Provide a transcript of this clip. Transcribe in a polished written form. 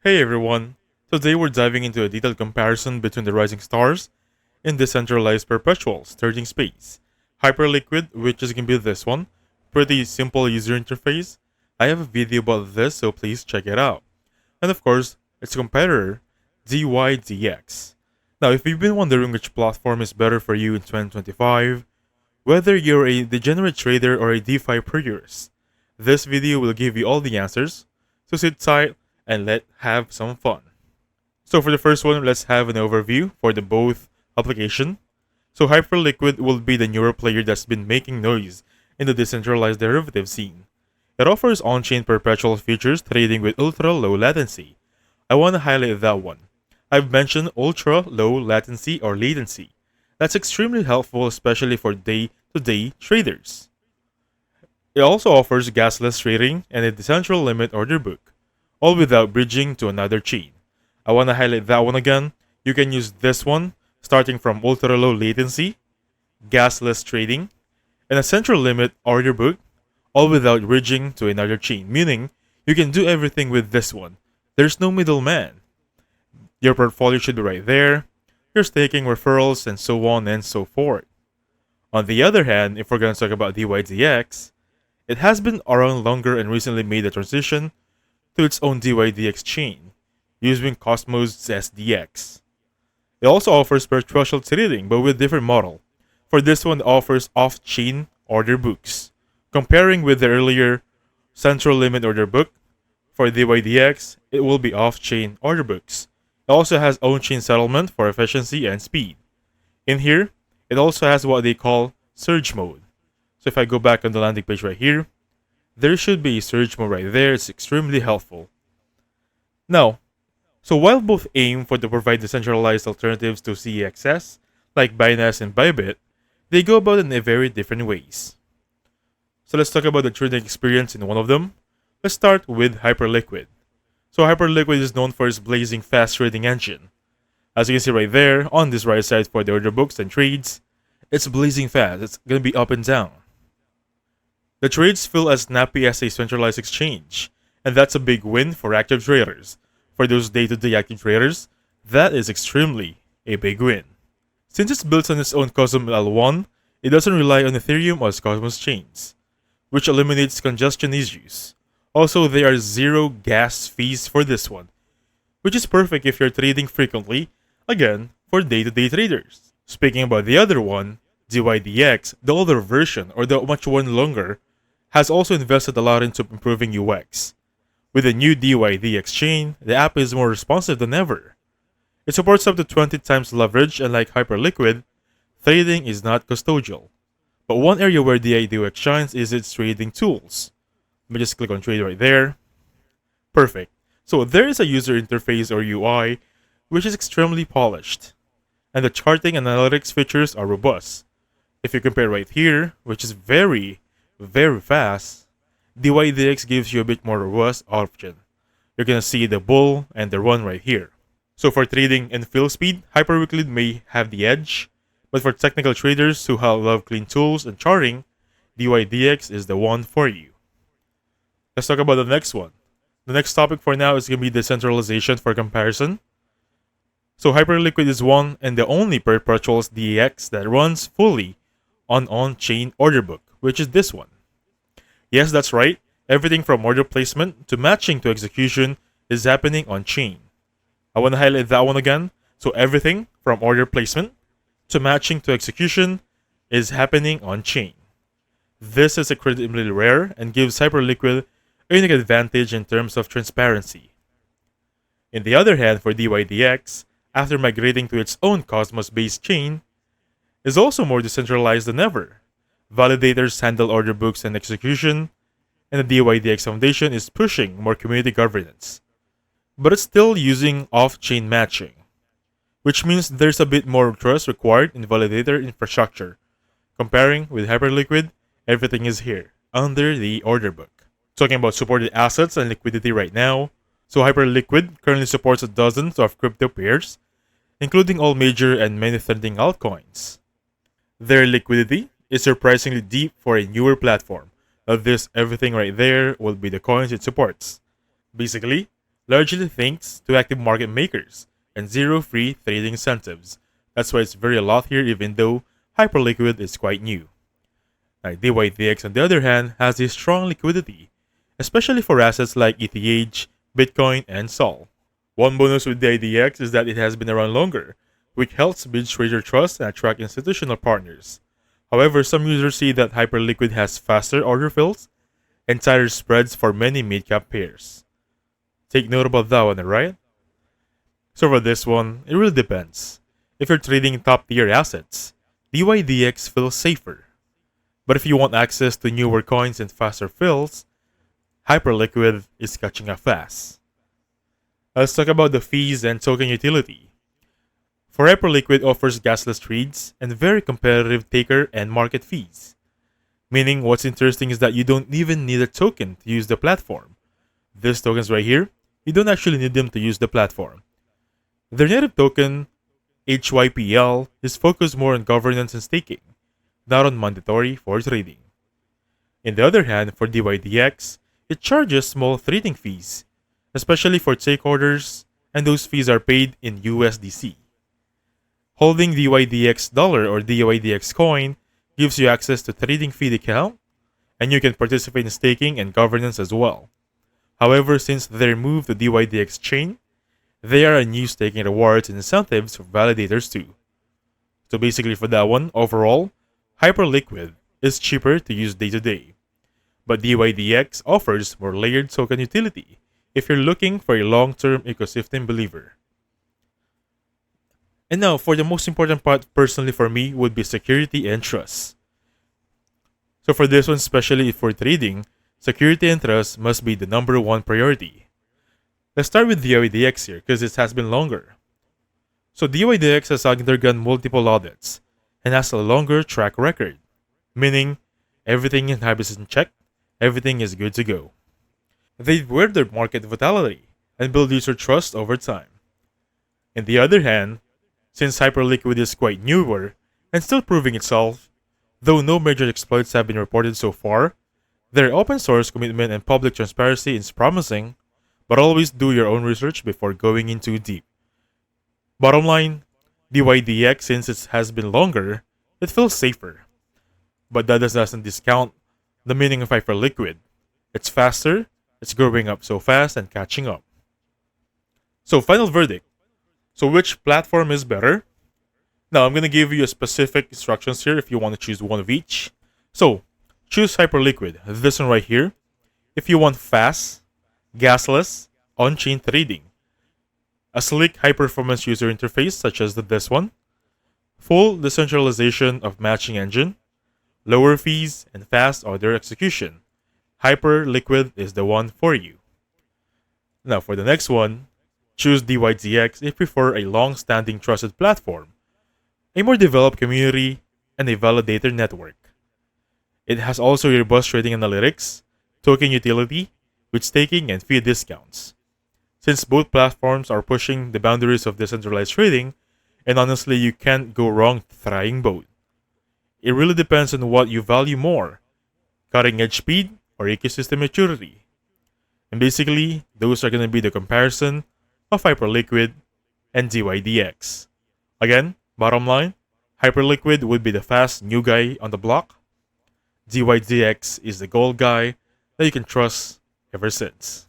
Hey everyone! Today we're diving into a detailed comparison between the rising stars in Decentralized Perpetuals trading space. Hyperliquid, which is going to be this one. Pretty simple user interface. I have a video about this, so please check it out. And of course, its competitor, dYdX. Now, if you've been wondering which platform is better for you in 2025, whether you're a degenerate trader or a DeFi purist, this video will give you all the answers. So sit tight and let's have some fun. So for the first one, let's have an overview for the both application. So Hyperliquid will be the newer player that's been making noise in the decentralized derivative scene. It offers on-chain perpetual futures trading with ultra-low latency. I want to highlight that one. I've mentioned ultra-low latency or latency. That's extremely helpful, especially for day-to-day traders. It also offers gasless trading and a decentral limit order book, all without bridging to another chain. I want to highlight that one again. You can use this one, starting from ultra-low latency, gasless trading, and a central limit order book, all without bridging to another chain, meaning you can do everything with this one. There's no middleman. Your portfolio should be right there, your staking referrals, and so on and so forth. On the other hand, if we're going to talk about dYdX, it has been around longer and recently made the transition to its own dYdX chain, using Cosmos SDX. It also offers perpetual trading, but with different model. For this one, it offers off-chain order books. Comparing with the earlier central limit order book, for dYdX, it will be off-chain order books. It also has on-chain settlement for efficiency and speed. In here, it also has what they call surge mode. So if I go back on the landing page right here, there should be a surge mode right there. It's extremely helpful. Now, so while both aim for to provide decentralized alternatives to CEXS, like Binance and Bybit, they go about it in a very different ways. So let's talk about the trading experience in one of them. Let's start with Hyperliquid. So Hyperliquid is known for its blazing fast trading engine. As you can see right there, on this right side for the order books and trades, it's blazing fast. It's going to be up and down. The trades feel as snappy as a centralized exchange, and that's a big win for active traders. For those day-to-day active traders, that is extremely a big win. Since it's built on its own Cosmos L1, it doesn't rely on Ethereum or Cosmos chains, which eliminates congestion issues. Also, there are zero gas fees for this one, which is perfect if you're trading frequently, again, for day-to-day traders. Speaking about the other one, dYdX, the older version, or the much one longer, has also invested a lot into improving UX. With the new dYdX chain, the app is more responsive than ever. It supports up to 20 times leverage, and like Hyperliquid, trading is not custodial. But one area where dYdX shines is its trading tools. Let me just click on trade right there. Perfect. So there is a user interface or UI, which is extremely polished. And the charting and analytics features are robust. If you compare right here, which is very fast, dYdX gives you a bit more robust option. You're gonna see the bull and the run right here. So for trading and fill speed, Hyperliquid may have the edge, but for technical traders who love clean tools and charting, dYdX is the one for you. Let's talk about the next one. The next topic for now is gonna be decentralization for comparison. So Hyperliquid is one and the only perpetuals DEX that runs fully on on-chain order book, which is this one. Yes, that's right. Everything from order placement to matching to execution is happening on-chain. I want to highlight that one again. So everything from order placement to matching to execution is happening on-chain. This is incredibly rare and gives Hyperliquid a unique advantage in terms of transparency. On the other hand, for dYdX, after migrating to its own Cosmos-based chain, is also more decentralized than ever. Validators handle order books and execution, and the dYdX Foundation is pushing more community governance. But it's still using off-chain matching, which means there's a bit more trust required in validator infrastructure. Comparing with Hyperliquid, everything is here, under the order book. Talking about supported assets and liquidity right now, so Hyperliquid currently supports dozens of crypto pairs, including all major and many trending altcoins. Their liquidity is surprisingly deep for a newer platform. Of this, everything right there will be the coins it supports. Basically, largely thanks to active market makers and zero free trading incentives. That's why it's very a lot here, even though Hyperliquid is quite new. Now, dYdX, on the other hand, has a strong liquidity, especially for assets like ETH, Bitcoin, and Sol. One bonus with dYdX is that it has been around longer, which helps build trader trust and attract institutional partners. However, some users see that Hyperliquid has faster order fills and tighter spreads for many mid-cap pairs. Take note about that one, right? So for this one, it really depends. If you're trading top-tier assets, dYdX feels safer. But if you want access to newer coins and faster fills, Hyperliquid is catching up fast. Let's talk about the fees and token utility. For Hyperliquid offers gasless trades and very competitive taker and market fees. Meaning what's interesting is that you don't even need a token to use the platform. These tokens right here, you don't actually need them to use the platform. Their native token, HYPL, is focused more on governance and staking, not on mandatory for trading. On the other hand, for dYdX, it charges small trading fees, especially for take orders, and those fees are paid in USDC. Holding dYdX dollar or dYdX coin gives you access to trading fee account, and you can participate in staking and governance as well. However, since their move to dYdX chain, there are new staking rewards and incentives for validators too. So basically for that one, overall, Hyperliquid is cheaper to use day to day. But dYdX offers more layered token utility if you're looking for a long-term ecosystem believer. And now, for the most important part personally for me would be security and trust. So for this one, especially for trading, security and trust must be the number one priority. Let's start with dYdX here because it has been longer. So dYdX has undergone multiple audits and has a longer track record, meaning everything in Hype is in check, everything is good to go. They've weathered market volatility and build user trust over time. On the other hand, since Hyperliquid is quite newer and still proving itself, though no major exploits have been reported so far, their open source commitment and public transparency is promising, but always do your own research before going in too deep. Bottom line, dYdX, since it has been longer, it feels safer. But that doesn't discount the meaning of Hyperliquid. It's faster, it's growing up so fast and catching up. So final verdict. So which platform is better? Now I'm going to give you a specific instructions here if you want to choose one of each. So choose Hyperliquid, this one right here, if you want fast, gasless, on-chain trading. A sleek high-performance user interface such as this one, full decentralization of matching engine, lower fees, and fast order execution. Hyperliquid is the one for you. Now for the next one, choose dYdX if you prefer a long-standing trusted platform, a more developed community, and a validator network. It has also robust trading analytics, token utility, with staking and fee discounts. Since both platforms are pushing the boundaries of decentralized trading, and honestly you can't go wrong trying both. It really depends on what you value more, cutting-edge speed or ecosystem maturity. And basically, those are going to be the comparison of Hyperliquid and dYdX. Again, bottom line, Hyperliquid would be the fast new guy on the block. dYdX is the gold guy that you can trust ever since.